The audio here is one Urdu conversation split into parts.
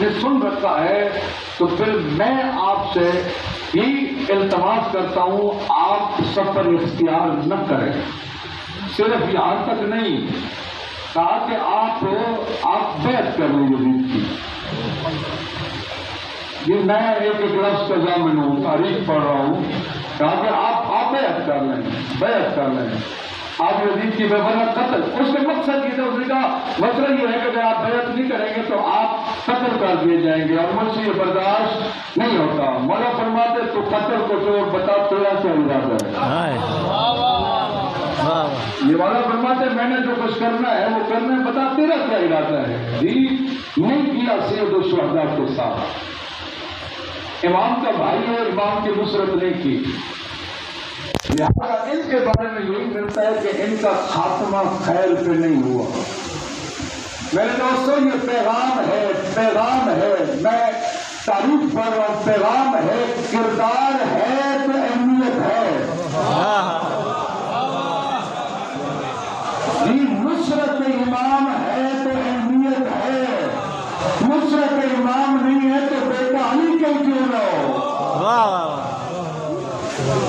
نے سن رکھا ہے تو پھر میں آپ سے ہی التماس کرتا ہوں آپ سفر اختیار نہ کریں. صرف یہاں تک نہیں کہا کہ آپ بیعت کر لیں یزید کی. یہ میں ایک لفظ کا ضامن ہوں، تاریخ پڑھ رہا ہوں. کہا کہ آپ بیعت کر لیں، بیعت کر لیں. آپ یزید کی ورنہ قتل. اس کا مقصد یہ تھا، اس نے کہا مسئلہ یہ ہے کہ اگر آپ بیعت نہیں کریں گے تو آپ قتل کر دیے جائیں گے اور مجھ سے یہ برداشت نہیں ہوتا. مولا فرماتے تو قتل کو چھوڑ، بتا تیرا کیا ارادہ ہے. یہ والا فرماتے میں نے جو کچھ کرنا ہے وہ کرنا ہے، بتا تیرا کیا ارادہ ہے. جی نہیں کیا سید الشہداء کے ساتھ. امام کا بھائی ہے، امام کی نصرت نہیں کی. لہٰذا ان کے بارے میں یہی ملتا ہے کہ ان کا خاتمہ خیر پہ نہیں ہوا. میرے دوستوں یہ پیغام ہے، پیغام ہے. میں تاریخ پڑھ رہا ہوں. پیغام ہے، کردار ہے تو اہمیت ہے. نصرت امام ہے تو اہمیت ہے. نصرت امام نہیں ہے تو بیٹا علی کیوں نہ ہو.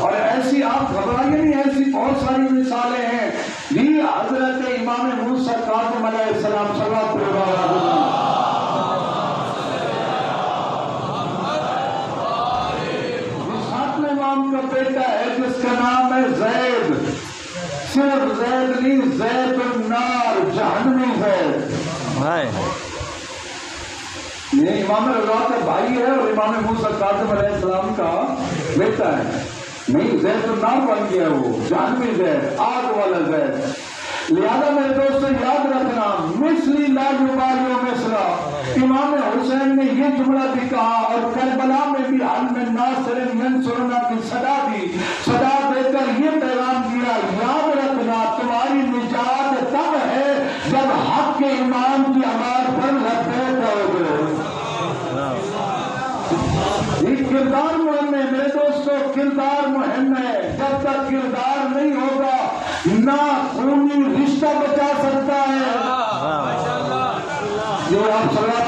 اور ایسی آپ گھبرائیے نہیں، ایسی بہت ساری مثالیں ہیں. یہ حضرت امام موسیٰ کاظم علیہ السلام صلی اللہ علیہ وسلم ساتویں امام کا بیٹا ہے جس کا نام ہے زید. صرف زید نہیں، زید النار، جہنمی زید. یہ امام رضا کا بھائی ہے اور امام موسیٰ کاظم علیہ السلام کا بیٹا ہے. نہیں، زید النار بن گیا، وہ جہنمی زید، آگ والا زید. لہذا میرے دوستوں یاد رکھنا، مثلی لا یبالی مثلا. امام حسین نے یہ جملہ بھی کہا اور کربلا میں بھی حل میں ناصر ینصرنا کی صدا دی. صدا دے کر یہ پیغام دیا، یاد رکھنا تمہاری نجات تب ہے جب حق کے امام کی آواز پر لبیک کرو گے. یہ کردار مہم ہے میرے دوستو، کردار مہم ہے. جب تک کردار نہیں ہوگا نہ خونی رشتہ بچا سکتا ہے. جو آپ صلی اللہ